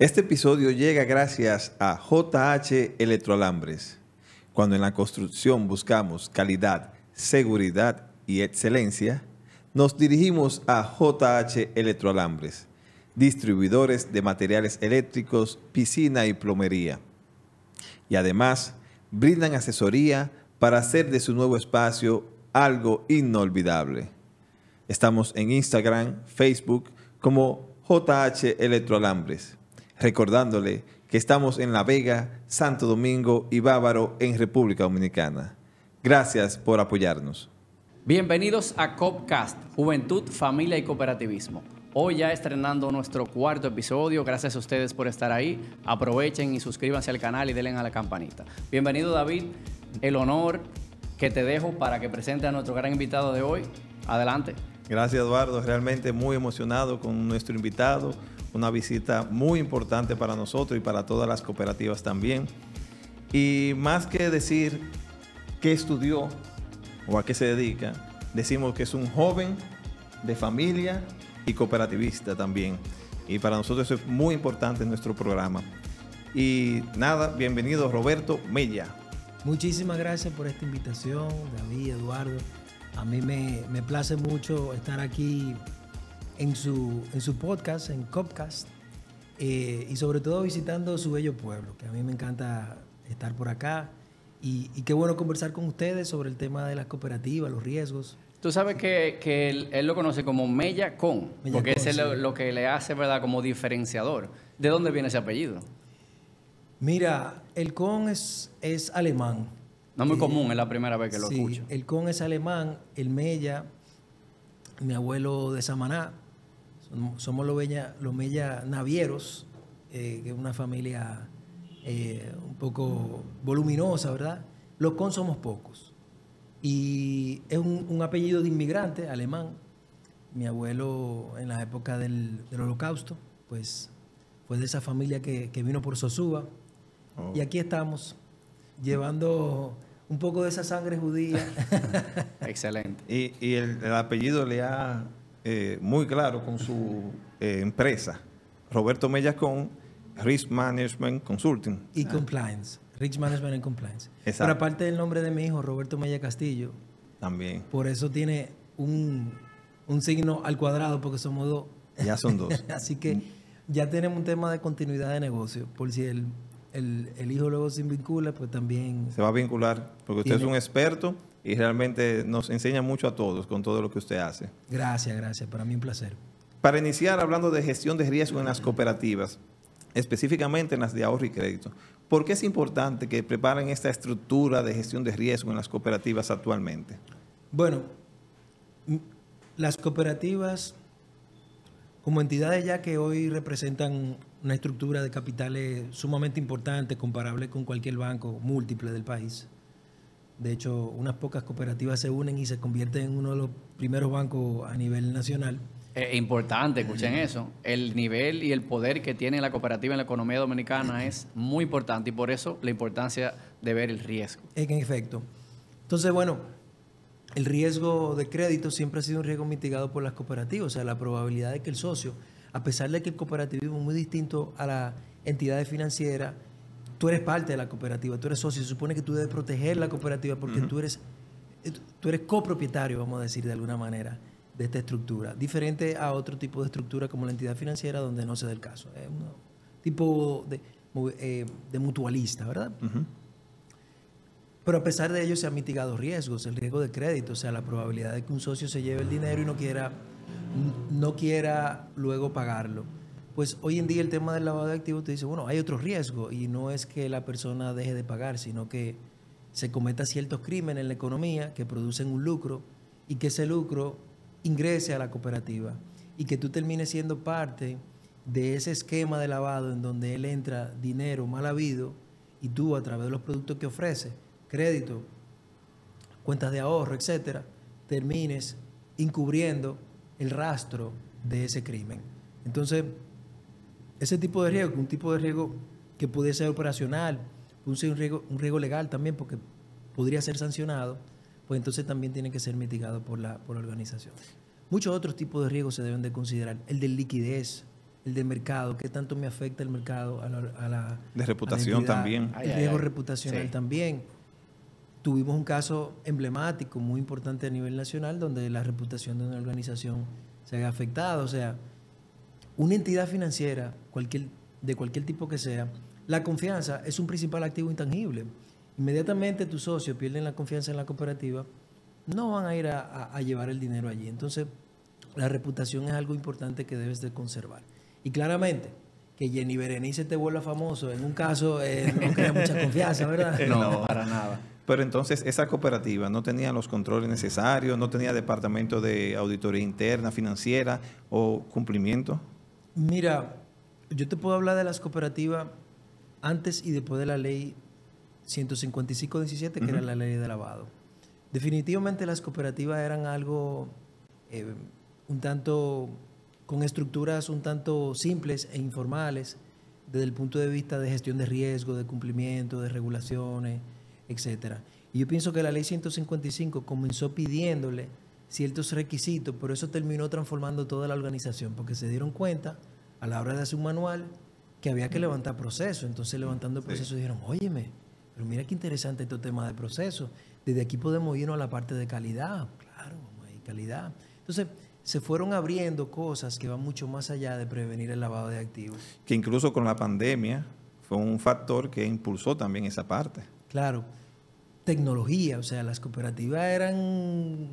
Este episodio llega gracias a JH Electroalambres. Cuando en la construcción buscamos calidad, seguridad y excelencia, nos dirigimos a JH Electroalambres, distribuidores de materiales eléctricos, piscina y plomería. Y además, brindan asesoría para hacer de su nuevo espacio algo inolvidable. Estamos en Instagram, Facebook como JH Electroalambres, recordándole que estamos en La Vega, Santo Domingo y Bávaro en República Dominicana. Gracias por apoyarnos. Bienvenidos a Copcast, Juventud, Familia y Cooperativismo. Hoy ya estrenando nuestro cuarto episodio. Gracias a ustedes por estar ahí. Aprovechen y suscríbanse al canal y denle a la campanita. Bienvenido, David. El honor que te dejo para que presente a nuestro gran invitado de hoy. Adelante. Gracias, Eduardo. Realmente muy emocionado con nuestro invitado. Una visita muy importante para nosotros y para todas las cooperativas también. Y más que decir qué estudió o a qué se dedica, decimos que es un joven de familia y cooperativista también. Y para nosotros eso es muy importante en nuestro programa. Y nada, bienvenido Roberto Mella. Muchísimas gracias por esta invitación, David, Eduardo. A mí me place mucho estar aquí en su podcast, en Copcast, y sobre todo visitando su bello pueblo, que a mí me encanta estar por acá. Y qué bueno conversar con ustedes sobre el tema de las cooperativas, los riesgos. Tú sabes que él lo conoce como Mella Con, porque ese es lo que le hace, ¿verdad?, como diferenciador. ¿De dónde viene ese apellido? Mira, el Con es alemán. No es muy común, es la primera vez que lo escucho. El Con es alemán, el Mella, mi abuelo de Samaná, somos los Mella navieros, que es una familia un poco voluminosa, ¿verdad? Los Con somos pocos. Y es un apellido de inmigrante alemán. Mi abuelo en la época del Holocausto, pues fue de esa familia que vino por Sosúa. Oh. Y aquí estamos, llevando un poco de esa sangre judía. Excelente. Y el apellido le ha muy claro con su empresa, Roberto Mella Con Risk Management Consulting. Y Compliance. Risk Management and Compliance. Exacto. Pero aparte del nombre de mi hijo, Roberto Mella Castillo. También. Por eso tiene un signo al cuadrado, porque somos dos. Ya son dos. Así que ya tenemos un tema de continuidad de negocio. Por si el hijo luego se vincula, pues también... Se va a vincular, porque usted es un experto y realmente nos enseña mucho a todos con todo lo que usted hace. Gracias. Para mí un placer. Para iniciar hablando de gestión de riesgo en las cooperativas, específicamente en las de ahorro y crédito, ¿por qué es importante que preparen esta estructura de gestión de riesgo en las cooperativas actualmente? Bueno, las cooperativas, como entidades ya que hoy representan una estructura de capitales sumamente importante, comparable con cualquier banco múltiple del país. De hecho, unas pocas cooperativas se unen y se convierten en uno de los primeros bancos a nivel nacional. Es importante, escuchen eso. El nivel y el poder que tiene la cooperativa en la economía dominicana es muy importante, y por eso la importancia de ver el riesgo. En efecto. Entonces, bueno, el riesgo de crédito siempre ha sido un riesgo mitigado por las cooperativas. O sea, la probabilidad de que el socio, a pesar de que el cooperativismo es muy distinto a las entidades financieras, tú eres parte de la cooperativa, tú eres socio. Se supone que tú debes proteger la cooperativa porque tú eres copropietario, vamos a decir de alguna manera, de esta estructura, diferente a otro tipo de estructura como la entidad financiera, donde no se da el caso. Es un tipo de mutualista, ¿verdad? Pero a pesar de ello se han mitigado riesgos, el riesgo de crédito, o sea, la probabilidad de que un socio se lleve el dinero y no quiera luego pagarlo. Pues hoy en día el tema del lavado de activos te dice, bueno, hay otro riesgo, y no es que la persona deje de pagar, sino que se cometa ciertos crímenes en la economía que producen un lucro, y que ese lucro ingrese a la cooperativa y que tú termines siendo parte de ese esquema de lavado en donde él entra dinero mal habido y tú, a través de los productos que ofrece, crédito, cuentas de ahorro, etcétera, termines encubriendo el rastro de ese crimen. Entonces, ese tipo de riesgo, un tipo de riesgo que puede ser operacional, puede ser un riesgo legal también, porque podría ser sancionado, pues entonces también tiene que ser mitigado por la organización. Muchos otros tipos de riesgos se deben de considerar. El de liquidez, el de mercado, qué tanto me afecta el mercado De a reputación entidad, también. el riesgo reputacional Sí. también. Tuvimos un caso emblemático, muy importante a nivel nacional, donde la reputación de una organización se haya afectado. O sea, una entidad financiera, de cualquier tipo que sea, la confianza es un principal activo intangible. Inmediatamente tus socios pierden la confianza en la cooperativa, no van a ir a llevar el dinero allí. Entonces, la reputación es algo importante que debes de conservar. Y claramente, que Jenny Berenice te vuelva famoso, en un caso no crea mucha confianza, ¿verdad? No, para nada. Pero entonces esa cooperativa no tenía los controles necesarios, no tenía departamento de auditoría interna, financiera o cumplimiento. Mira, yo te puedo hablar de las cooperativas antes y después de la ley 155-17, que era la ley de lavado. Definitivamente las cooperativas eran algo un tanto, con estructuras un tanto simples e informales desde el punto de vista de gestión de riesgo, de cumplimiento, de regulaciones, etcétera. Y yo pienso que la ley 155 comenzó pidiéndole ciertos requisitos, pero eso terminó transformando toda la organización, porque se dieron cuenta a la hora de hacer un manual que había que levantar procesos. Entonces, levantando procesos, dijeron, óyeme, pero mira qué interesante estos temas de procesos. Desde aquí podemos irnos a la parte de calidad. Claro, vamos a ir calidad. Entonces, se fueron abriendo cosas que van mucho más allá de prevenir el lavado de activos. Que incluso con la pandemia fue un factor que impulsó también esa parte. Claro, tecnología, o sea, las cooperativas eran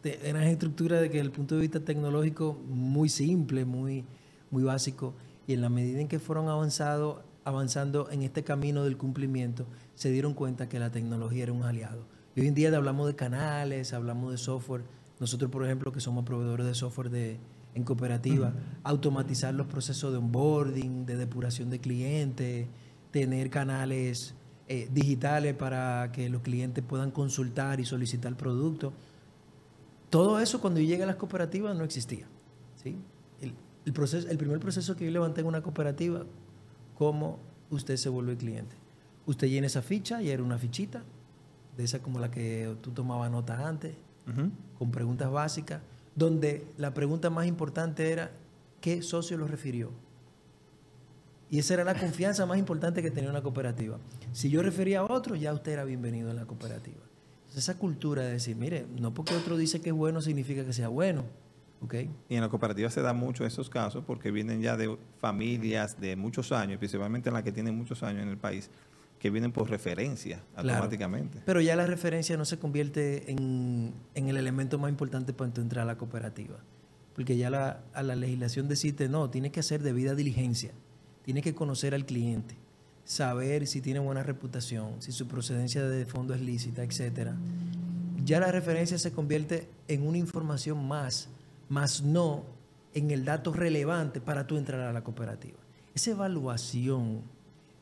estructuras de que desde el punto de vista tecnológico muy simple, muy básico, y en la medida en que fueron avanzando en este camino del cumplimiento, se dieron cuenta que la tecnología era un aliado. Y hoy en día hablamos de canales, hablamos de software. Nosotros, por ejemplo, que somos proveedores de software en cooperativa, automatizar los procesos de onboarding, de depuración de clientes, tener canales digitales para que los clientes puedan consultar y solicitar productos. Todo eso cuando yo llegué a las cooperativas no existía, ¿sí? El primer proceso que yo levanté en una cooperativa, cómo usted se vuelve cliente. Usted llena esa ficha, y era una fichita, de esa como la que tú tomabas notas antes, con preguntas básicas, donde la pregunta más importante era, ¿qué socio lo refirió? Y esa era la confianza más importante que tenía una cooperativa. Si yo refería a otro, ya usted era bienvenido en la cooperativa. Entonces, esa cultura de decir, mire, no porque otro dice que es bueno significa que sea bueno. ¿Okay? Y en la cooperativa se da mucho esos casos porque vienen ya de familias de muchos años, principalmente en las que tienen muchos años en el país, que vienen por referencia automáticamente. Claro, pero ya la referencia no se convierte en el elemento más importante para tú entrar a la cooperativa. Porque ya a la legislación decirte, no, tienes que hacer debida diligencia. Tienes que conocer al cliente, saber si tiene buena reputación, si su procedencia de fondo es lícita, etcétera. Ya la referencia se convierte en una información más no en el dato relevante para tú entrar a la cooperativa. Esa evaluación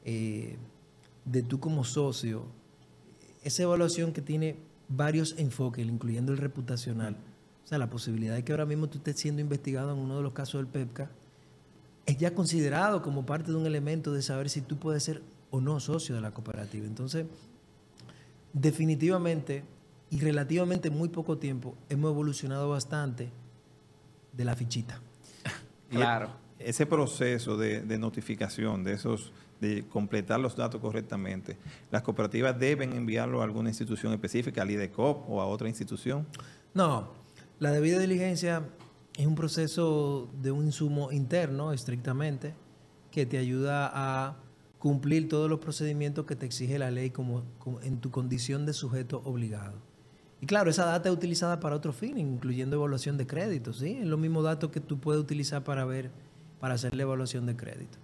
de tú como socio, esa evaluación que tiene varios enfoques, incluyendo el reputacional, o sea, la posibilidad de que ahora mismo tú estés siendo investigado en uno de los casos del PEPCA, es ya considerado como parte de un elemento de saber si tú puedes ser o no socio de la cooperativa. Entonces, definitivamente y relativamente muy poco tiempo hemos evolucionado bastante de la fichita. Claro. Y ese proceso de notificación, de completar los datos correctamente, ¿las cooperativas deben enviarlo a alguna institución específica, al IDECOP o a otra institución? No, la debida diligencia es un proceso de un insumo interno, estrictamente, que te ayuda a cumplir todos los procedimientos que te exige la ley como en tu condición de sujeto obligado. Y claro, esa data es utilizada para otros fines, incluyendo evaluación de crédito, ¿sí? Es los mismos datos que tú puedes utilizar para hacer la evaluación de crédito.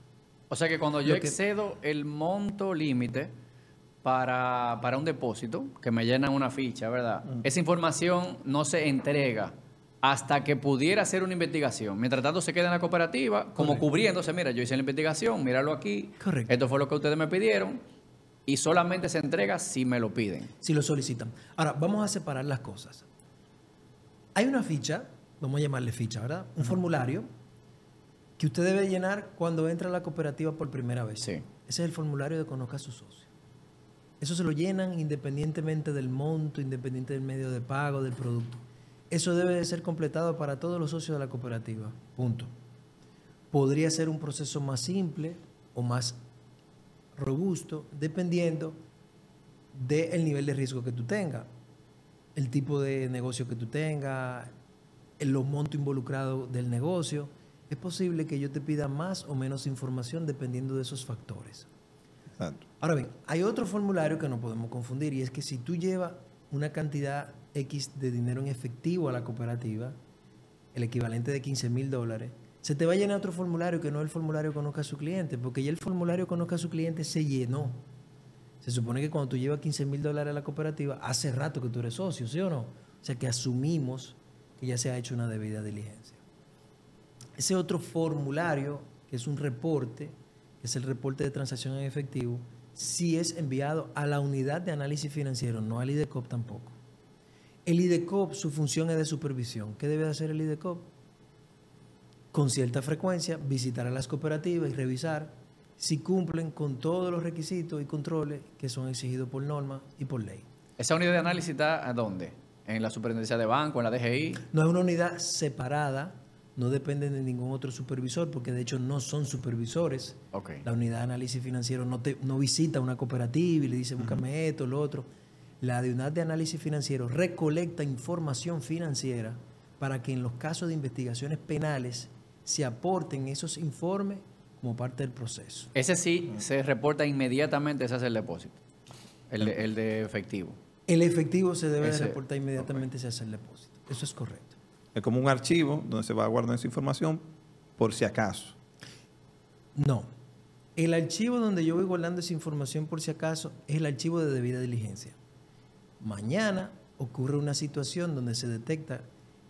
O sea que cuando yo excedo el monto límite para un depósito, que me llenan una ficha, ¿verdad? Esa información no se entrega hasta que pudiera hacer una investigación. Mientras tanto se queda en la cooperativa, como cubriéndose, mira, yo hice la investigación, míralo aquí, Correcto. Esto fue lo que ustedes me pidieron, y solamente se entrega si me lo piden. Si lo solicitan. Ahora, vamos a separar las cosas. Hay una ficha, vamos a llamarle ficha, ¿verdad? Un formulario que usted debe llenar cuando entra a la cooperativa por primera vez. Sí. Ese es el formulario de conozca a su socio. Eso se lo llenan independientemente del monto, independiente del medio de pago, del producto. Eso debe de ser completado para todos los socios de la cooperativa. Punto. podría ser un proceso más simple o más robusto, dependiendo del nivel de riesgo que tú tengas, el tipo de negocio que tú tengas, los montos involucrados del negocio. Es posible que yo te pida más o menos información dependiendo de esos factores. Exacto. Ahora bien, hay otro formulario que no podemos confundir, y es que si tú llevas una cantidad X de dinero en efectivo a la cooperativa, el equivalente de $15,000, se te va a llenar otro formulario que no es el formulario Conozca a su cliente, porque ya el formulario Conozca a su cliente se llenó. Se supone que cuando tú llevas $15,000 a la cooperativa, hace rato que tú eres socio, ¿sí o no? O sea que asumimos que ya se ha hecho una debida diligencia. Ese otro formulario, que es un reporte, que es el reporte de transacción en efectivo, sí es enviado a la unidad de análisis financiero, no al IDECOP tampoco. El IDECOP, su función es de supervisión. ¿Qué debe hacer el IDECOP? Con cierta frecuencia, visitar a las cooperativas y revisar si cumplen con todos los requisitos y controles que son exigidos por norma y por ley. ¿Esa unidad de análisis está a dónde? ¿En la superintendencia de banco, en la DGI? No es una unidad separada, no dependen de ningún otro supervisor, porque de hecho no son supervisores. Okay. La unidad de análisis financiero no visita una cooperativa y le dice búscame esto, lo otro. La unidad de análisis financiero recolecta información financiera para que en los casos de investigaciones penales se aporten esos informes como parte del proceso. Ese sí se reporta inmediatamente, se hace el depósito, el de efectivo. El efectivo se debe de reportar inmediatamente, se hace el depósito. Eso es correcto. Es como un archivo donde se va a guardar esa información por si acaso. No. El archivo donde yo voy guardando esa información por si acaso es el archivo de debida diligencia. Mañana ocurre una situación donde se detecta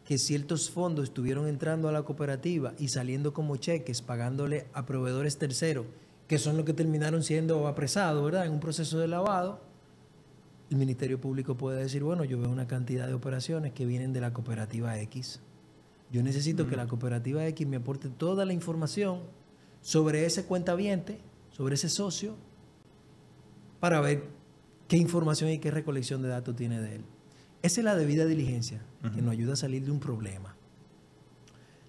que ciertos fondos estuvieron entrando a la cooperativa y saliendo como cheques, pagándole a proveedores terceros, que son los que terminaron siendo apresados, ¿verdad?, en un proceso de lavado. El Ministerio Público puede decir, bueno, yo veo una cantidad de operaciones que vienen de la cooperativa X. Yo necesito que la cooperativa X me aporte toda la información sobre ese cuentaviente, sobre ese socio, para ver qué información y qué recolección de datos tiene de él. Esa es la debida diligencia que nos ayuda a salir de un problema.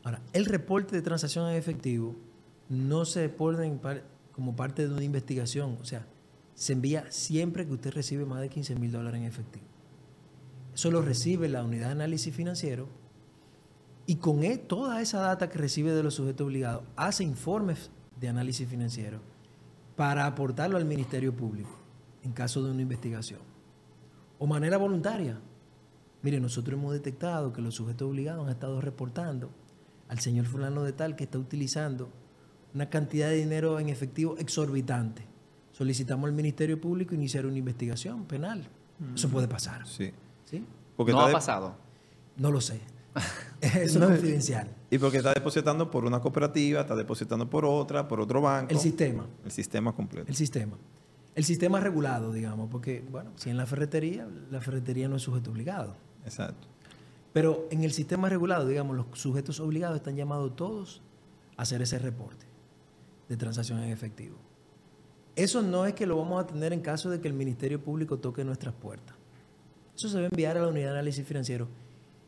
Ahora, el reporte de transacción en efectivo no se pone como parte de una investigación. O sea, se envía siempre que usted recibe más de $15,000 en efectivo. Eso lo recibe la unidad de análisis financiero y con toda esa data que recibe de los sujetos obligados, hace informes de análisis financiero para aportarlo al Ministerio Público en caso de una investigación. O manera voluntaria. Mire, nosotros hemos detectado que los sujetos obligados han estado reportando al señor fulano de tal que está utilizando una cantidad de dinero en efectivo exorbitante. Solicitamos al Ministerio Público iniciar una investigación penal. Eso puede pasar. Sí. ¿Sí? Porque ¿No ha pasado? No lo sé. Eso es confidencial. Y porque está depositando por una cooperativa, está depositando por otra, por otro banco. El sistema. El sistema completo. El sistema. El sistema regulado, digamos, porque, bueno, si en la ferretería no es sujeto obligado. Exacto. Pero en el sistema regulado, digamos, los sujetos obligados están llamados todos a hacer ese reporte de transacción en efectivo. Eso no es que lo vamos a tener en caso de que el Ministerio Público toque nuestras puertas. Eso se va a enviar a la unidad de análisis financiero.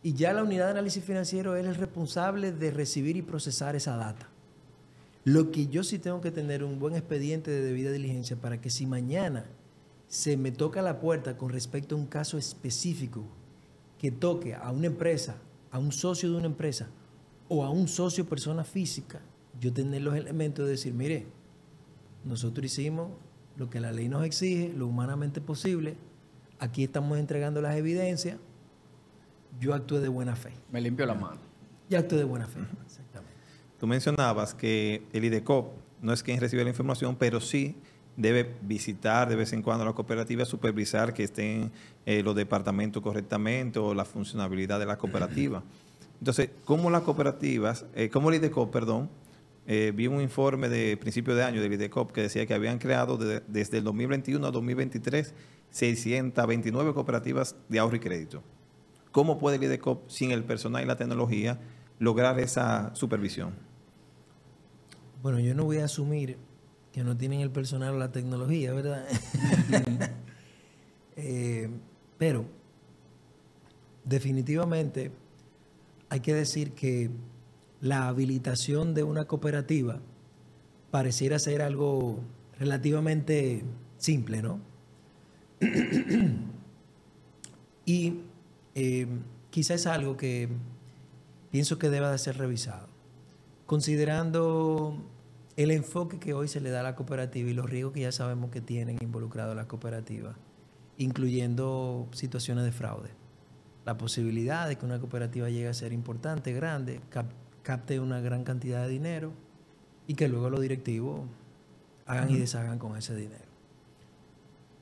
Y ya la unidad de análisis financiero es el responsable de recibir y procesar esa data. Lo que yo sí tengo que tener un buen expediente de debida diligencia para que si mañana se me toca la puerta con respecto a un caso específico que toque a una empresa, a un socio de una empresa o a un socio persona física, yo tener los elementos de decir, mire, nosotros hicimos lo que la ley nos exige, lo humanamente posible, aquí estamos entregando las evidencias, yo actué de buena fe. Me limpio la mano. Yo actué de buena fe, exactamente. Tú mencionabas que el IDECOP no es quien recibe la información, pero sí debe visitar de vez en cuando la cooperativa, supervisar que estén los departamentos correctamente o la funcionabilidad de la cooperativa. Entonces, ¿cómo las cooperativas, cómo el IDECOP, perdón, vi un informe de principio de año del IDECOP que decía que habían creado desde el 2021 a 2023 629 cooperativas de ahorro y crédito? ¿Cómo puede el IDECOP, sin el personal y la tecnología, lograr esa supervisión? Bueno, yo no voy a asumir que no tienen el personal o la tecnología, ¿verdad? Pero definitivamente hay que decir que la habilitación de una cooperativa pareciera ser algo relativamente simple, ¿no? Y quizás es algo que pienso que deba de ser revisado, considerando el enfoque que hoy se le da a la cooperativa y los riesgos que ya sabemos que tienen involucrados las cooperativas, incluyendo situaciones de fraude. La posibilidad de que una cooperativa llegue a ser importante, grande, capte una gran cantidad de dinero y que luego los directivos hagan y deshagan con ese dinero.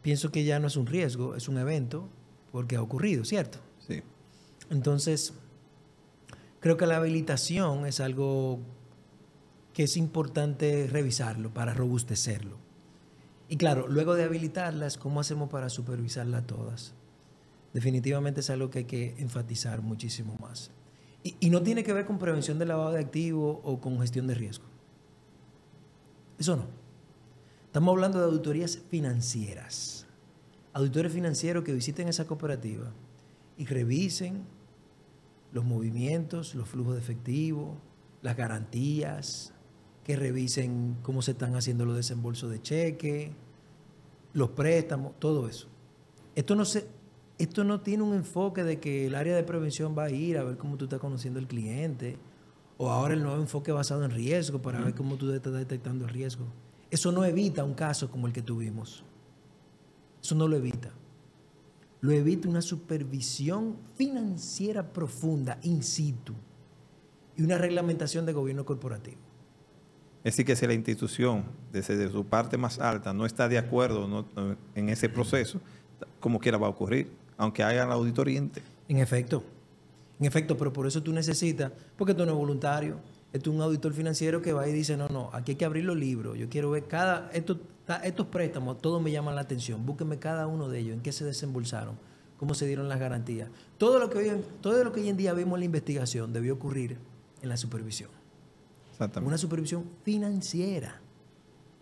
Pienso que ya no es un riesgo, es un evento, porque ha ocurrido, ¿cierto? Sí. Entonces, creo que la habilitación es algo que es importante revisarlo para robustecerlo. Y claro, luego de habilitarlas, ¿cómo hacemos para supervisarlas todas? Definitivamente es algo que hay que enfatizar muchísimo más. Y no tiene que ver con prevención del lavado de activos o con gestión de riesgo. Eso no. Estamos hablando de auditorías financieras. Auditores financieros que visiten esa cooperativa y revisen los movimientos, los flujos de efectivo, las garantías, que revisen cómo se están haciendo los desembolsos de cheque, los préstamos, todo eso. Esto no tiene un enfoque de que el área de prevención va a ir a ver cómo tú estás conociendo al cliente, o ahora el nuevo enfoque basado en riesgo para ver cómo tú estás detectando el riesgo. Eso no evita un caso como el que tuvimos. Eso no lo evita. Lo evita una supervisión financiera profunda, in situ, y una reglamentación de gobierno corporativo. Es decir, que si la institución, desde su parte más alta, no está de acuerdo en ese proceso, como quiera va a ocurrir, aunque hagan la auditoría. En efecto, pero por eso tú necesitas, porque esto no es voluntario, esto es un auditor financiero que va y dice, no, aquí hay que abrir los libros, yo quiero ver estos préstamos, todos me llaman la atención, búsquenme cada uno de ellos, en qué se desembolsaron, cómo se dieron las garantías. Todo lo que hoy en día vemos en la investigación debió ocurrir en la supervisión. Exactamente. Una supervisión financiera,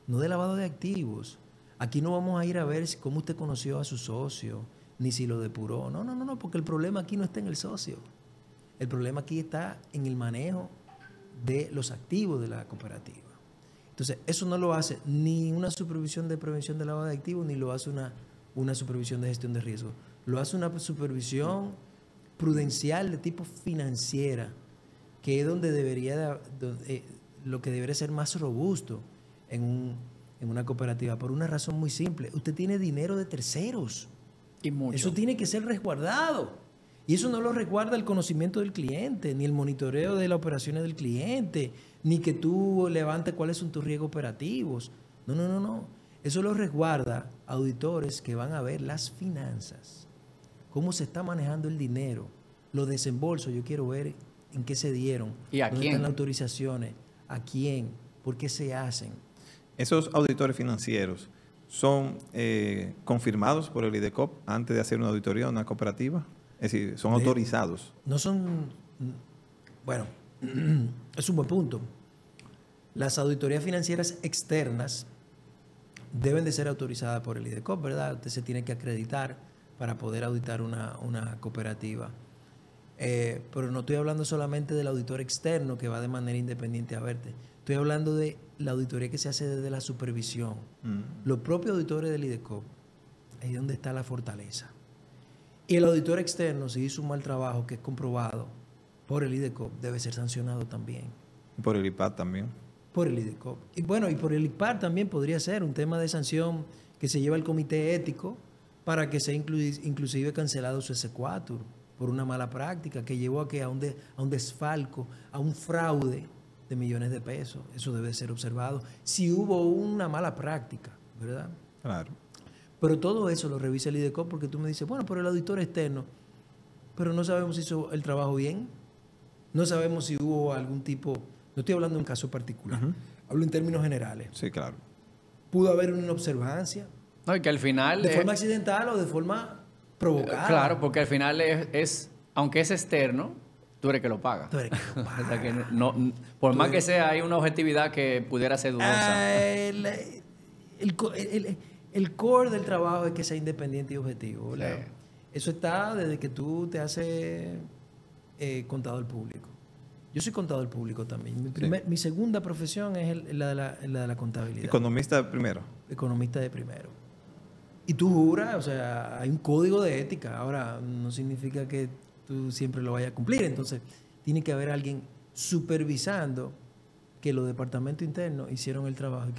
no de lavado de activos. Aquí no vamos a ir a ver cómo usted conoció a su socio, ni si lo depuró. No, porque el problema aquí no está en el socio. El problema aquí está en el manejo de los activos de la cooperativa. Entonces, eso no lo hace ni una supervisión de prevención de lavado de activos, ni lo hace una supervisión de gestión de riesgo. Lo hace una supervisión prudencial de tipo financiera, que es donde lo que debería ser más robusto en una cooperativa, por una razón muy simple. Usted tiene dinero de terceros. Y mucho. Eso tiene que ser resguardado. Y eso no lo resguarda el conocimiento del cliente, ni el monitoreo de las operaciones del cliente, ni que tú levantes cuáles son tus riesgos operativos. No. Eso lo resguarda auditores que van a ver las finanzas, cómo se está manejando el dinero, los desembolsos. Yo quiero ver en qué se dieron, ¿y a dónde quién? están las autorizaciones, a quién, por qué se hacen. Esos auditores financieros son confirmados por el IDECOP antes de hacer una auditoría a una cooperativa. Es decir, son autorizados. No son... Bueno, es un buen punto. Las auditorías financieras externas deben de ser autorizadas por el IDECOP, ¿verdad? Usted se tiene que acreditar para poder auditar una cooperativa. Pero no estoy hablando solamente del auditor externo que va de manera independiente a verte. Estoy hablando de la auditoría que se hace desde la supervisión. Los propios auditores del IDECOP, ahí es donde está la fortaleza. Y el auditor externo, si hizo un mal trabajo que es comprobado por el IDECOP, debe ser sancionado también. Y por el IPAD también. Por el IDECOP. Y bueno, y por el IPAD también podría ser un tema de sanción que se lleva al comité ético para que sea inclusive cancelado su S4 por una mala práctica que llevó a un desfalco, a un fraude de millones de pesos. Eso debe ser observado. Si hubo una mala práctica, ¿verdad? Claro. Pero todo eso lo revisa el IDECOP porque tú me dices, bueno, pero el auditor externo, pero no sabemos si hizo el trabajo bien, no sabemos si hubo algún tipo, no estoy hablando de un caso particular, hablo en términos generales. Sí, claro. Pudo haber una observancia. No, y que al final... De forma accidental o de forma provocada. Claro, porque al final aunque es externo, tú eres que lo paga. Tú eres que lo paga. O sea que por más que sea, hay una objetividad que pudiera ser dudosa. El core del trabajo es que sea independiente y objetivo, ¿verdad? Sí. Eso está desde que tú te haces contador público. Yo soy contador público también. Mi segunda profesión es la de la contabilidad. Economista primero. Economista de primero. Y tú juras, o sea, hay un código de ética. Ahora, no significa que tú siempre lo vayas a cumplir. Entonces, tiene que haber alguien supervisando que los departamentos internos hicieron el trabajo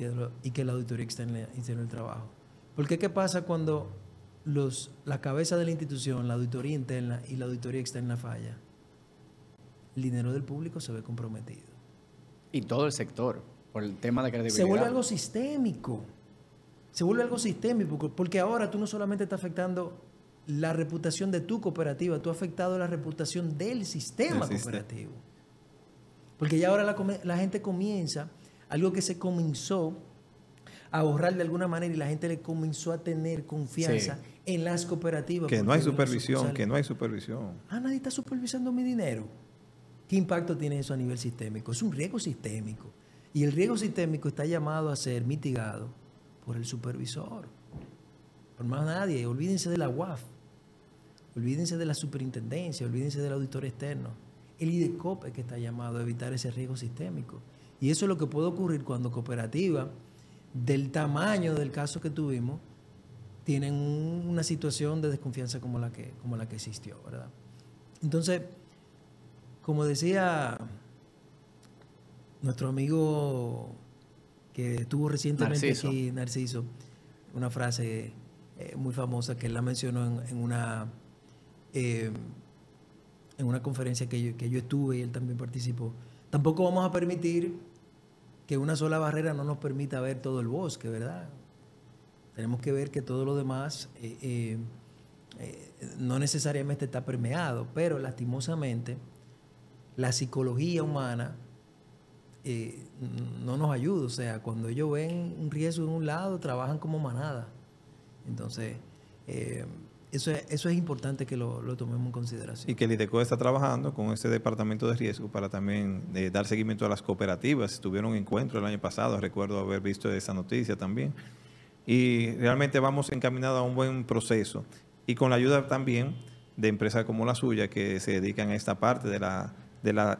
y que la auditoría externa hicieron el trabajo. Porque ¿qué pasa cuando la cabeza de la institución, la auditoría interna y la auditoría externa falla? El dinero del público se ve comprometido. Y todo el sector, por el tema de credibilidad. Se vuelve algo sistémico. Se vuelve algo sistémico, porque ahora tú no solamente estás afectando la reputación de tu cooperativa, tú has afectado la reputación del sistema cooperativo. Porque ya ahora la gente comienza, algo que se comenzó a ahorrar de alguna manera y la gente le comenzó a tener confianza en las cooperativas. Que no hay supervisión, que no hay supervisión. Nadie está supervisando mi dinero. ¿Qué impacto tiene eso a nivel sistémico? Es un riesgo sistémico. Y el riesgo sistémico está llamado a ser mitigado por el supervisor. Por más nadie. Olvídense de la UAF. Olvídense de la superintendencia. Olvídense del auditor externo. El IDECOP es que está llamado a evitar ese riesgo sistémico. Y eso es lo que puede ocurrir cuando cooperativas del tamaño del caso que tuvimos tienen una situación de desconfianza como la que existió, ¿verdad? Entonces, como decía nuestro amigo que estuvo recientemente aquí, Narciso, una frase muy famosa que él la mencionó en una conferencia que yo estuve y él también participó. Tampoco vamos a permitir que una sola barrera no nos permita ver todo el bosque, ¿verdad? Tenemos que ver que todo lo demás no necesariamente está permeado, pero lastimosamente la psicología humana no nos ayuda. O sea, cuando ellos ven un riesgo en un lado, trabajan como manada. Entonces, eso es importante que lo tomemos en consideración. Y que el IDECO está trabajando con este departamento de riesgo para también dar seguimiento a las cooperativas. Tuvieron un encuentro el año pasado, recuerdo haber visto esa noticia también. Y realmente vamos encaminados a un buen proceso. Y con la ayuda también de empresas como la suya, que se dedican a esta parte de la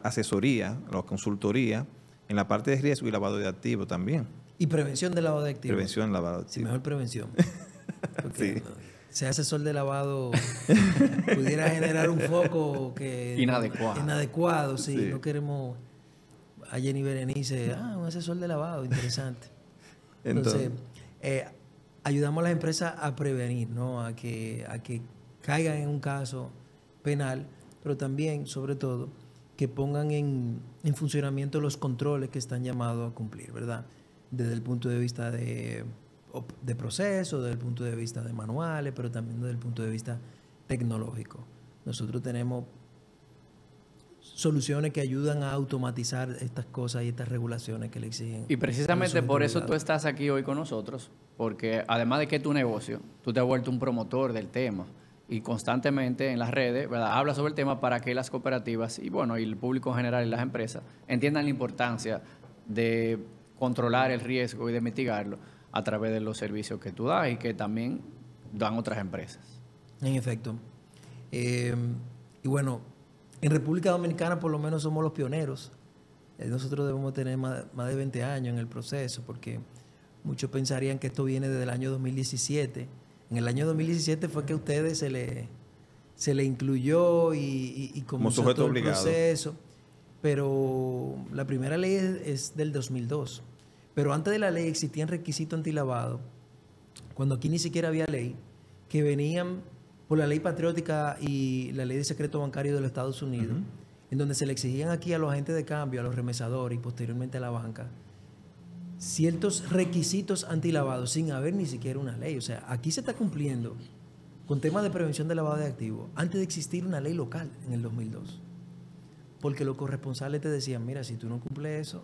asesoría, la consultoría, en la parte de riesgo y lavado de activos también. Y prevención de lavado de activos. Prevención de lavado de activos. Sí, mejor prevención. Porque sí. Ser asesor de lavado pudiera generar un foco que inadecuado. Sí. No queremos a Jenny Berenice, un asesor de lavado, interesante. Entonces ayudamos a las empresas a prevenir, ¿no? a que caigan en un caso penal, pero también, sobre todo, que pongan en funcionamiento los controles que están llamados a cumplir, ¿verdad? Desde el punto de vista de proceso, desde el punto de vista de manuales, pero también desde el punto de vista tecnológico. Nosotros tenemos soluciones que ayudan a automatizar estas cosas y estas regulaciones que le exigen. Y precisamente por eso tú estás aquí hoy con nosotros, porque además de que es tu negocio, tú te has vuelto un promotor del tema y constantemente en las redes, ¿verdad?, hablas sobre el tema para que las cooperativas y y el público en general y las empresas entiendan la importancia de controlar el riesgo y de mitigarlo a través de los servicios que tú das y que también dan otras empresas. En efecto. Y bueno, en República Dominicana por lo menos somos los pioneros. Nosotros debemos tener más de 20 años en el proceso, porque muchos pensarían que esto viene desde el año 2017. En el año 2017 fue que a ustedes se le incluyó y comenzó todo el proceso. Pero la primera ley es del 2002. Pero antes de la ley existían requisitos antilavado, cuando aquí ni siquiera había ley, que venían por la ley patriótica y la ley de secreto bancario de los Estados Unidos, en donde se le exigían aquí a los agentes de cambio, a los remesadores y posteriormente a la banca, ciertos requisitos antilavados sin haber ni siquiera una ley. O sea, aquí se está cumpliendo con temas de prevención de lavado de activos antes de existir una ley local en el 2002. Porque los corresponsales te decían, mira, si tú no cumples eso,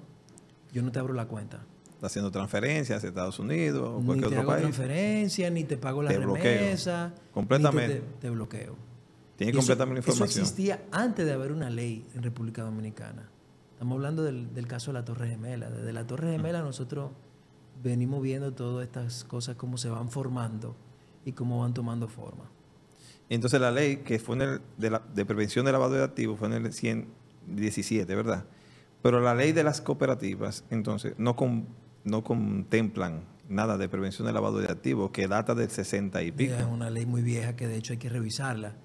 yo no te abro la cuenta. Está haciendo transferencias a Estados Unidos o cualquier otro país. Ni te hago transferencias, ni te pago la remesa. Completamente. Te bloqueo. Tiene completamente la información. Eso existía antes de haber una ley en República Dominicana. Estamos hablando del caso de la Torre Gemela. Desde la Torre Gemela nosotros venimos viendo todas estas cosas, cómo se van formando y cómo van tomando forma. Entonces la ley que fue de prevención de lavado de activos fue en el 17, ¿verdad? Pero la ley de las cooperativas, entonces, no contemplan nada de prevención de lavado de activos, que data del 60 y pico. Es una ley muy vieja que de hecho hay que revisarla.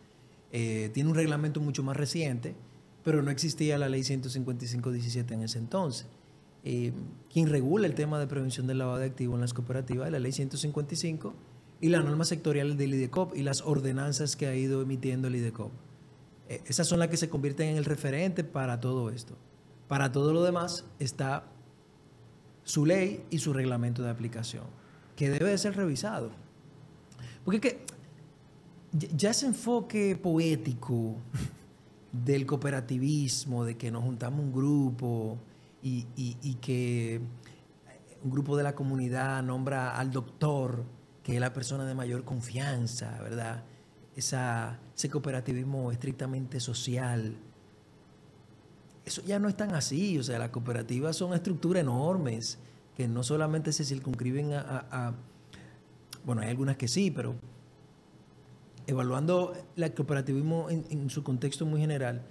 Tiene un reglamento mucho más reciente, pero no existía la ley 155-17 en ese entonces. Quien regula el tema de prevención del lavado de activos en las cooperativas es la ley 155 y las normas sectoriales del IDECOP y las ordenanzas que ha ido emitiendo el IDECOP. Esas son las que se convierten en el referente para todo esto. Para todo lo demás está su ley y su reglamento de aplicación, que debe de ser revisado. Porque es que ya ese enfoque poético del cooperativismo, de que nos juntamos un grupo y que un grupo de la comunidad nombra al doctor, que es la persona de mayor confianza, ¿verdad? Ese cooperativismo estrictamente social. Eso ya no es tan así. O sea, las cooperativas son estructuras enormes que no solamente se circunscriben bueno, hay algunas que sí, pero evaluando el cooperativismo en su contexto muy general,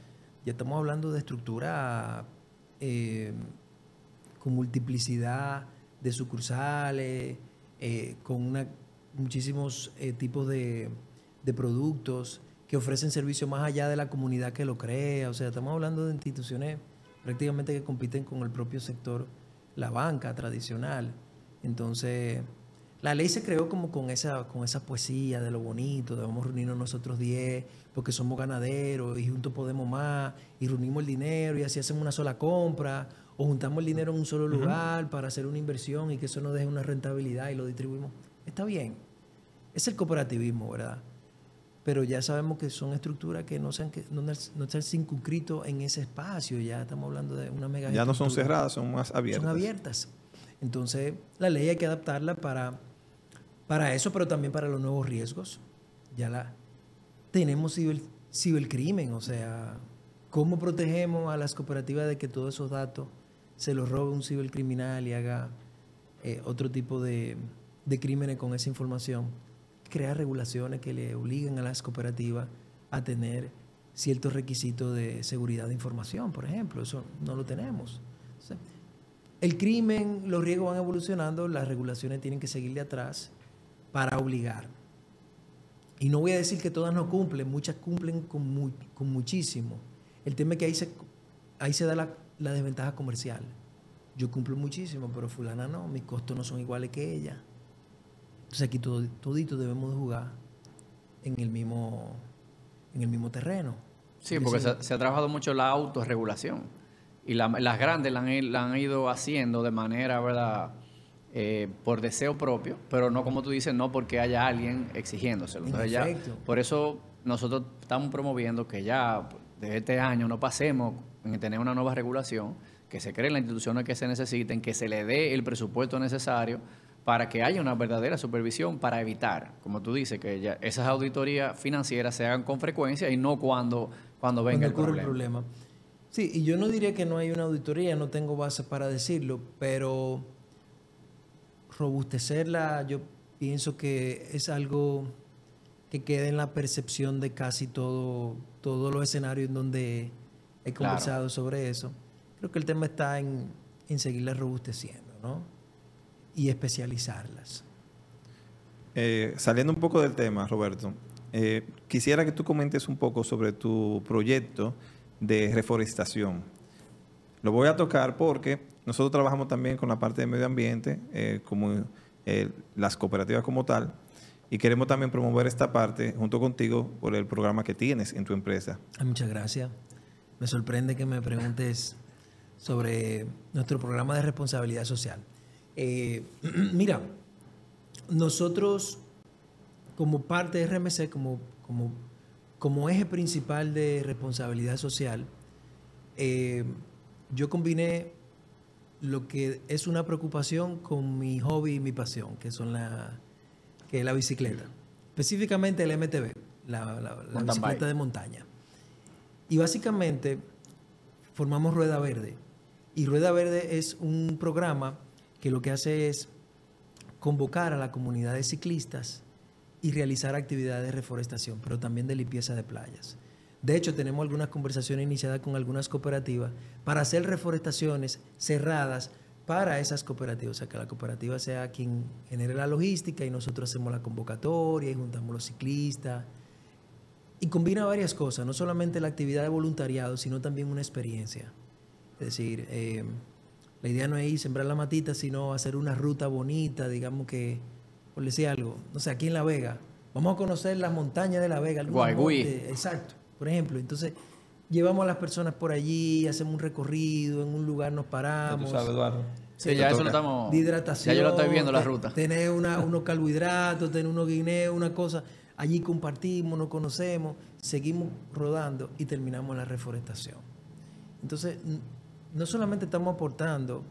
ya estamos hablando de estructura con multiplicidad de sucursales, con muchísimos tipos de productos que ofrecen servicios más allá de la comunidad que lo crea. O sea, estamos hablando de instituciones prácticamente que compiten con el propio sector, la banca tradicional. Entonces, la ley se creó como con esa poesía de lo bonito, de vamos a reunirnos nosotros 10 porque somos ganaderos y juntos podemos más, y reunimos el dinero y así hacemos una sola compra, o juntamos el dinero en un solo lugar para hacer una inversión y que eso nos deje una rentabilidad y lo distribuimos. Está bien. Es el cooperativismo, ¿verdad? Pero ya sabemos que son estructuras que no están circunscritos en ese espacio. Ya estamos hablando de una mega. Ya no son cerradas, son más abiertas. Son abiertas. Entonces, la ley hay que adaptarla para eso, pero también para los nuevos riesgos. Tenemos cibercrimen, o sea, ¿cómo protegemos a las cooperativas de que todos esos datos se los robe un cibercriminal y haga otro tipo de crímenes con esa información? Crear regulaciones que le obliguen a las cooperativas a tener ciertos requisitos de seguridad de información, por ejemplo. Eso no lo tenemos. Entonces, el crimen, los riesgos van evolucionando, las regulaciones tienen que seguirle atrás para obligar. Y no voy a decir que todas no cumplen, muchas cumplen con muchísimo. El tema es que ahí se da la desventaja comercial. Yo cumplo muchísimo, pero fulana no, mis costos no son iguales que ella. Entonces aquí toditos debemos de jugar en el mismo terreno. Sí, porque se ha trabajado mucho la autorregulación. Y las grandes la han ido haciendo de manera, ¿verdad?, por deseo propio, pero no, como tú dices, no porque haya alguien exigiéndoselo. Entonces ya, por eso nosotros estamos promoviendo que ya de este año no pasemos en tener una nueva regulación, que se creen las instituciones que se necesiten, que se le dé el presupuesto necesario para que haya una verdadera supervisión para evitar, como tú dices, que ya esas auditorías financieras se hagan con frecuencia y no cuando venga el problema. Sí, y yo no diría que no hay una auditoría, no tengo base para decirlo, pero robustecerla yo pienso que es algo que queda en la percepción de casi todos los escenarios en donde he conversado sobre eso. Creo que el tema está en seguirla robusteciendo, ¿no? Y especializarlas. Saliendo un poco del tema, Roberto, quisiera que tú comentes un poco sobre tu proyecto de reforestación. Lo voy a tocar porque nosotros trabajamos también con la parte de medio ambiente, como las cooperativas como tal, y queremos también promover esta parte junto contigo por el programa que tienes en tu empresa. Muchas gracias. Me sorprende que me preguntes sobre nuestro programa de responsabilidad social. Mira, nosotros como parte de RMC, como eje principal de responsabilidad social, yo combiné lo que es una preocupación con mi hobby y mi pasión, que es la bicicleta. Específicamente el MTB, la bicicleta de montaña. Y básicamente formamos Rueda Verde. Y Rueda Verde es un programa que lo que hace es convocar a la comunidad de ciclistas y realizar actividades de reforestación, pero también de limpieza de playas. De hecho, tenemos algunas conversaciones iniciadas con algunas cooperativas para hacer reforestaciones cerradas para esas cooperativas. O sea, que la cooperativa sea quien genere la logística y nosotros hacemos la convocatoria y juntamos los ciclistas. Y combina varias cosas, no solamente la actividad de voluntariado, sino también una experiencia. Es decir, la idea no es ir sembrar la matita, sino hacer una ruta bonita, digamos que, por decir algo, no sé, aquí en La Vega, vamos a conocer las montañas de La Vega. Guayguí. Exacto, por ejemplo. Entonces, llevamos a las personas por allí, hacemos un recorrido, en un lugar nos paramos. ¿Tú sabes, Eduardo? Sí, ya eso lo estamos... De hidratación. Ya yo lo estoy viendo la ruta. Tener unos carbohidratos, tener unos guineos, una cosa. Allí compartimos, nos conocemos, seguimos rodando y terminamos la reforestación. Entonces, no solamente estamos aportando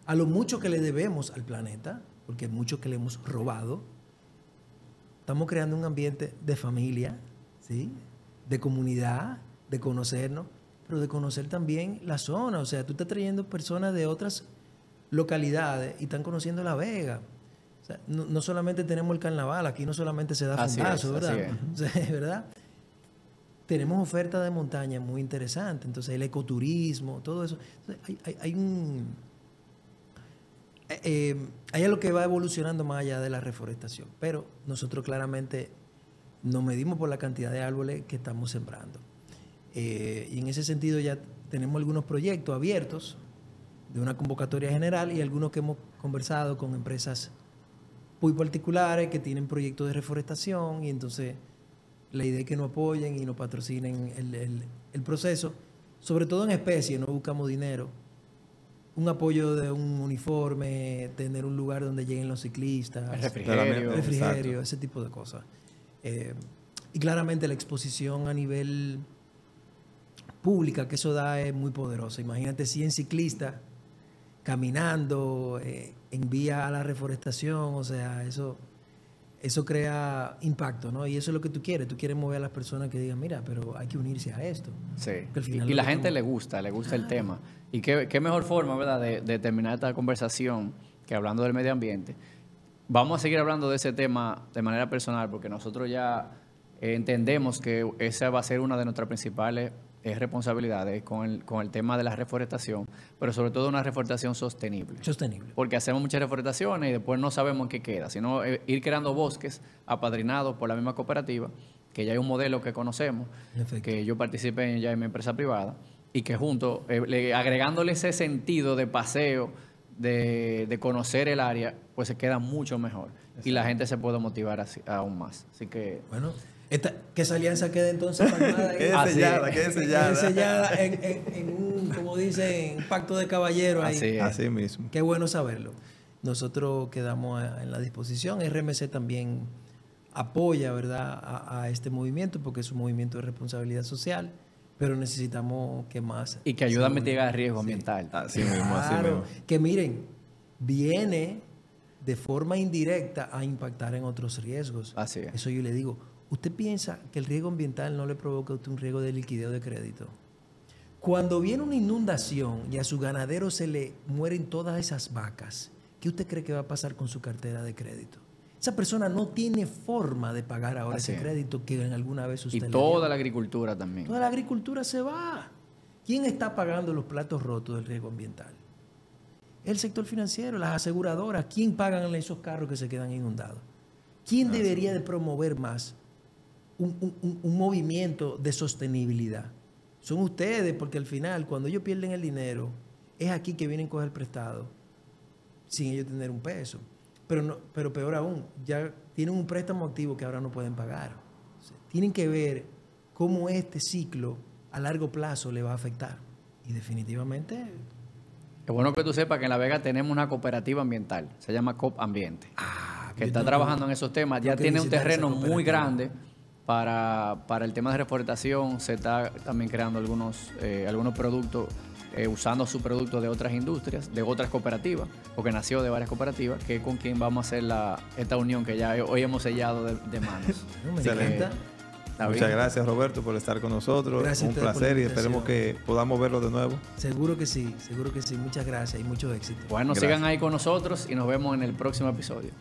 a lo mucho que le debemos al planeta, porque mucho que le hemos robado, estamos creando un ambiente de familia, ¿sí? De comunidad, de conocernos, pero de conocer también la zona. O sea, tú estás trayendo personas de otras localidades y están conociendo La Vega. O sea, no solamente tenemos el carnaval, aquí no solamente se da fundazo, ¿verdad? O sea, ¿verdad? Tenemos ofertas de montaña muy interesantes. Entonces, el ecoturismo, todo eso. Entonces, hay algo que va evolucionando más allá de la reforestación. Pero nosotros claramente nos medimos por la cantidad de árboles que estamos sembrando. Y en ese sentido ya tenemos algunos proyectos abiertos de una convocatoria general y algunos que hemos conversado con empresas muy particulares que tienen proyectos de reforestación, y entonces la idea es que nos apoyen y nos patrocinen el proceso, sobre todo en especie. No buscamos dinero, un apoyo de un uniforme, tener un lugar donde lleguen los ciclistas, el refrigerio, ese tipo de cosas. Y claramente la exposición a nivel pública que eso da es muy poderosa. Imagínate 100 ciclistas caminando en vía a la reforestación. O sea, eso crea impacto, ¿no? Y eso es lo que tú quieres. Tú quieres mover a las personas que digan, mira, pero hay que unirse a esto. Sí. Y la gente le gusta el tema. Y qué mejor forma, ¿verdad?, de terminar esta conversación que hablando del medio ambiente. Vamos a seguir hablando de ese tema de manera personal, porque nosotros ya entendemos que esa va a ser una de nuestras principales responsabilidades con el tema de la reforestación, pero sobre todo una reforestación sostenible. Sostenible. Porque hacemos muchas reforestaciones y después no sabemos en qué queda, sino ir creando bosques apadrinados por la misma cooperativa, que ya hay un modelo que conocemos, que yo participé ya en mi empresa privada, y que juntos, agregándole ese sentido de paseo, de conocer el área, pues se queda mucho mejor. Exacto. Y la gente se puede motivar aún más. Así que... Bueno, que esa alianza quede entonces palmada. Quede sellada en un, como dicen, un pacto de caballeros ahí. Así mismo. Qué bueno saberlo. Nosotros quedamos en la disposición. RMC también apoya, ¿verdad?, a este movimiento, porque es un movimiento de responsabilidad social, pero necesitamos que más... Y que ayuda a mitigar el riesgo ambiental. Así mismo, claro, así mismo. Que miren, viene de forma indirecta a impactar en otros riesgos. Así es. Eso yo le digo. ¿Usted piensa que el riesgo ambiental no le provoca a usted un riesgo de liquidez de crédito? Cuando viene una inundación y a su ganadero se le mueren todas esas vacas, ¿qué usted cree que va a pasar con su cartera de crédito? Esa persona no tiene forma de pagar ahora ese crédito que en alguna vez usted le dio. Y toda la agricultura también. Toda la agricultura se va. ¿Quién está pagando los platos rotos del riesgo ambiental? El sector financiero, las aseguradoras. ¿Quién pagan esos carros que se quedan inundados? ¿Quién debería de promover más un movimiento de sostenibilidad? Son ustedes, porque al final, cuando ellos pierden el dinero, es aquí que vienen a coger prestado sin ellos tener un peso. Pero peor aún, ya tienen un préstamo activo que ahora no pueden pagar. O sea, tienen que ver cómo este ciclo a largo plazo le va a afectar. Y definitivamente... Es bueno que tú sepas que en La Vega tenemos una cooperativa ambiental, se llama COP Ambiente, que está trabajando en esos temas. Ya tiene un terreno muy grande para el tema de reforestación. Se está también creando algunos productos, usando su producto de otras industrias, de otras cooperativas, porque nació de varias cooperativas, que es con quien vamos a hacer esta unión que ya hoy hemos sellado de manos. Excelente. Muchas gracias, Roberto, por estar con nosotros. Gracias, un placer, y esperemos que podamos verlo de nuevo. Seguro que sí, seguro que sí. Muchas gracias y mucho éxito. Bueno, sigan ahí con nosotros y nos vemos en el próximo episodio.